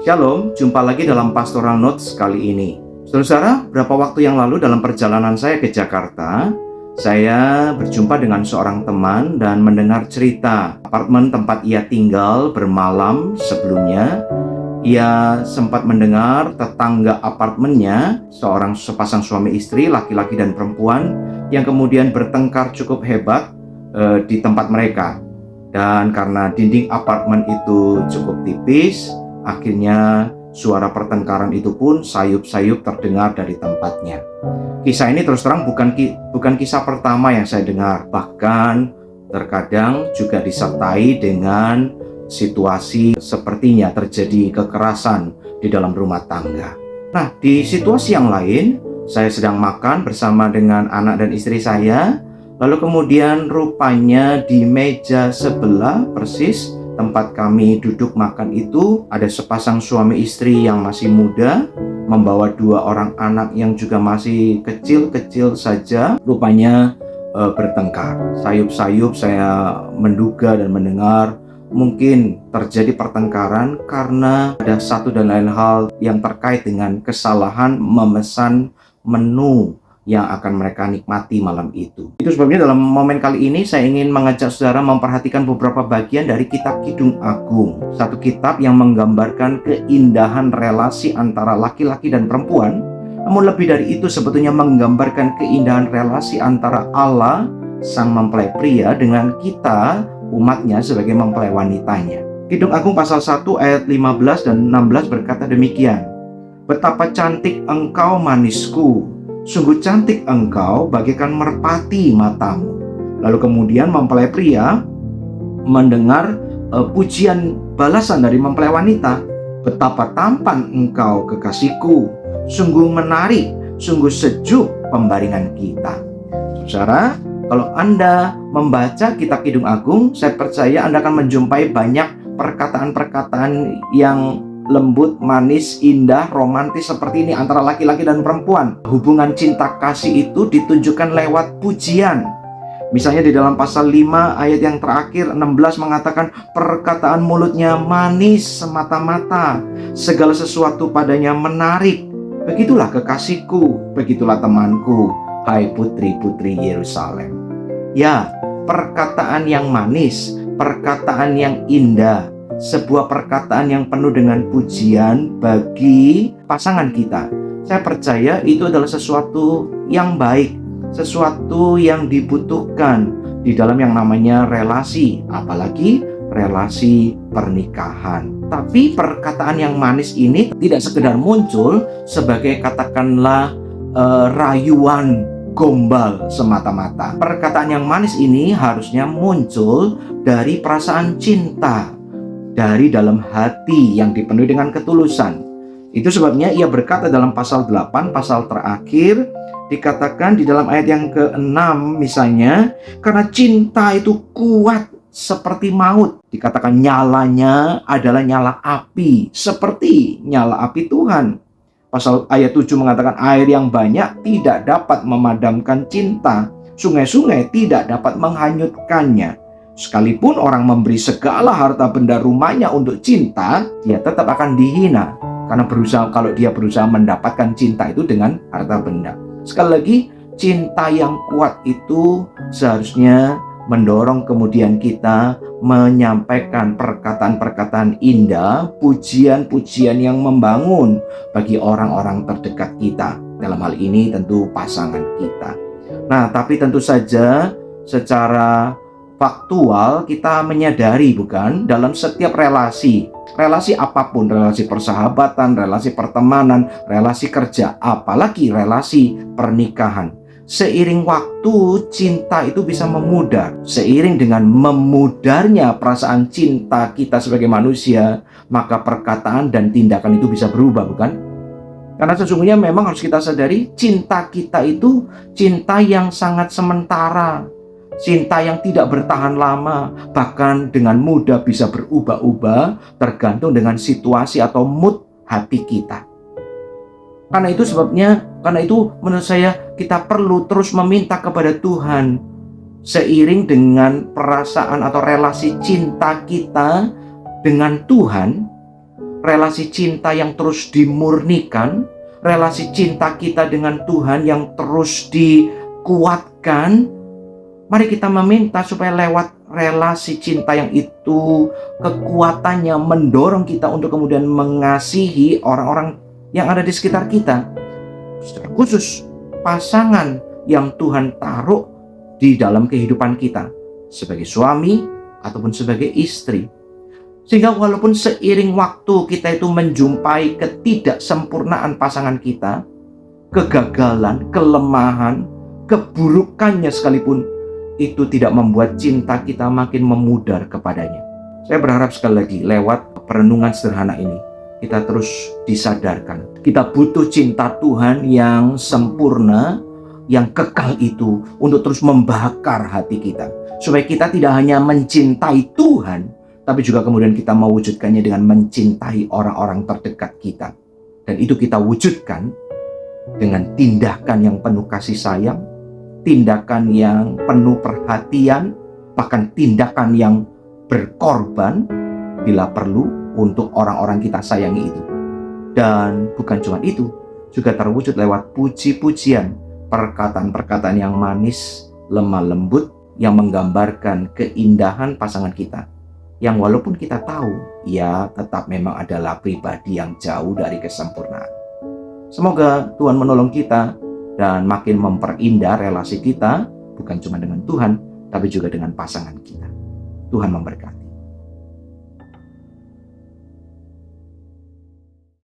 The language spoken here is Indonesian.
Shalom, jumpa lagi dalam Pastoral Notes kali ini. Saudara, berapa waktu yang lalu dalam perjalanan saya ke Jakarta, saya berjumpa dengan seorang teman dan mendengar cerita apartemen tempat ia tinggal bermalam sebelumnya. Ia sempat mendengar tetangga apartemennya, seorang sepasang suami istri, laki-laki dan perempuan, yang kemudian bertengkar cukup hebat di tempat mereka. Dan karena dinding apartemen itu cukup tipis, akhirnya suara pertengkaran itu pun sayup-sayup terdengar dari tempatnya. Kisah ini terus terang bukan kisah pertama yang saya dengar. Bahkan terkadang juga disertai dengan situasi sepertinya terjadi kekerasan di dalam rumah tangga. Nah, di situasi yang lain, saya sedang makan bersama dengan anak dan istri saya. Lalu kemudian rupanya di meja sebelah persis tempat kami duduk makan itu ada sepasang suami istri yang masih muda membawa dua orang anak yang juga masih kecil-kecil saja, rupanya bertengkar. Sayup-sayup saya menduga dan mendengar mungkin terjadi pertengkaran karena ada satu dan lain hal yang terkait dengan kesalahan memesan menu yang akan mereka nikmati malam itu. Itu sebabnya dalam momen kali ini saya ingin mengajak saudara memperhatikan beberapa bagian dari kitab Kidung Agung. Satu kitab yang menggambarkan keindahan relasi antara laki-laki dan perempuan. Namun lebih dari itu sebetulnya menggambarkan keindahan relasi antara Allah, sang mempelai pria, dengan kita, umatnya, sebagai mempelai wanitanya. Kidung Agung pasal 1 ayat 15 dan 16 berkata demikian. Betapa cantik engkau manisku, sungguh cantik engkau bagaikan merpati matamu. Lalu kemudian mempelai pria mendengar pujian balasan dari mempelai wanita. Betapa tampan engkau kekasihku, sungguh menarik, sungguh sejuk pembaringan kita. Saudara, kalau Anda membaca kitab Kidung Agung, saya percaya Anda akan menjumpai banyak perkataan-perkataan yang lembut, manis, indah, romantis seperti ini antara laki-laki dan perempuan. Hubungan cinta kasih itu ditunjukkan lewat pujian. Misalnya di dalam pasal 5 ayat yang terakhir 16 mengatakan perkataan mulutnya manis semata-mata, segala sesuatu padanya menarik. Begitulah kekasihku, begitulah temanku, hai putri-putri Yerusalem. Ya, perkataan yang manis, perkataan yang indah, sebuah perkataan yang penuh dengan pujian bagi pasangan kita. Saya percaya itu adalah sesuatu yang baik, sesuatu yang dibutuhkan di dalam yang namanya relasi, apalagi relasi pernikahan. Tapi perkataan yang manis ini tidak sekedar muncul sebagai katakanlah rayuan gombal semata-mata. Perkataan yang manis ini harusnya muncul dari perasaan cinta, dari dalam hati yang dipenuhi dengan ketulusan. Itu sebabnya ia berkata dalam pasal 8, pasal terakhir, dikatakan di dalam ayat yang ke-6 misalnya, karena cinta itu kuat seperti maut. Dikatakan nyalanya adalah nyala api, seperti nyala api Tuhan. Pasal ayat 7 mengatakan air yang banyak tidak dapat memadamkan cinta, sungai-sungai tidak dapat menghanyutkannya. Sekalipun orang memberi segala harta benda rumahnya untuk cinta, dia tetap akan dihina. Karena kalau dia berusaha mendapatkan cinta itu dengan harta benda. Sekali lagi, cinta yang kuat itu seharusnya mendorong kemudian kita menyampaikan perkataan-perkataan indah, pujian-pujian yang membangun bagi orang-orang terdekat kita. Dalam hal ini tentu pasangan kita. Nah, tapi tentu saja secara faktual kita menyadari bukan dalam setiap relasi apapun, relasi persahabatan, relasi pertemanan, relasi kerja, apalagi relasi pernikahan. Seiring waktu cinta itu bisa memudar. Seiring dengan memudarnya perasaan cinta kita sebagai manusia, maka perkataan dan tindakan itu bisa berubah bukan? Karena sesungguhnya memang harus kita sadari cinta kita itu cinta yang sangat sementara. Cinta yang tidak bertahan lama, bahkan dengan mudah bisa berubah-ubah tergantung dengan situasi atau mood hati kita. Karena itu menurut saya kita perlu terus meminta kepada Tuhan. Seiring dengan perasaan atau relasi cinta kita dengan Tuhan, relasi cinta yang terus dimurnikan, relasi cinta kita dengan Tuhan yang terus dikuatkan. Mari kita meminta supaya lewat relasi cinta yang itu, kekuatannya mendorong kita untuk kemudian mengasihi orang-orang yang ada di sekitar kita. Secara khusus, pasangan yang Tuhan taruh di dalam kehidupan kita, sebagai suami ataupun sebagai istri. Sehingga walaupun seiring waktu kita itu menjumpai ketidaksempurnaan pasangan kita, kegagalan, kelemahan, keburukannya sekalipun, itu tidak membuat cinta kita makin memudar kepadanya. Saya berharap sekali lagi lewat perenungan sederhana ini, kita terus disadarkan. Kita butuh cinta Tuhan yang sempurna, yang kekal itu untuk terus membakar hati kita. Supaya kita tidak hanya mencintai Tuhan, tapi juga kemudian kita mewujudkannya dengan mencintai orang-orang terdekat kita. Dan itu kita wujudkan dengan tindakan yang penuh kasih sayang, tindakan yang penuh perhatian, bahkan tindakan yang berkorban bila perlu untuk orang-orang kita sayangi itu. Dan bukan cuma itu, juga terwujud lewat puji-pujian, perkataan-perkataan yang manis, lemah lembut, yang menggambarkan keindahan pasangan kita. Yang walaupun kita tahu, ia tetap memang adalah pribadi yang jauh dari kesempurnaan. Semoga Tuhan menolong kita dan makin memperindah relasi kita, bukan cuma dengan Tuhan, tapi juga dengan pasangan kita. Tuhan memberkati.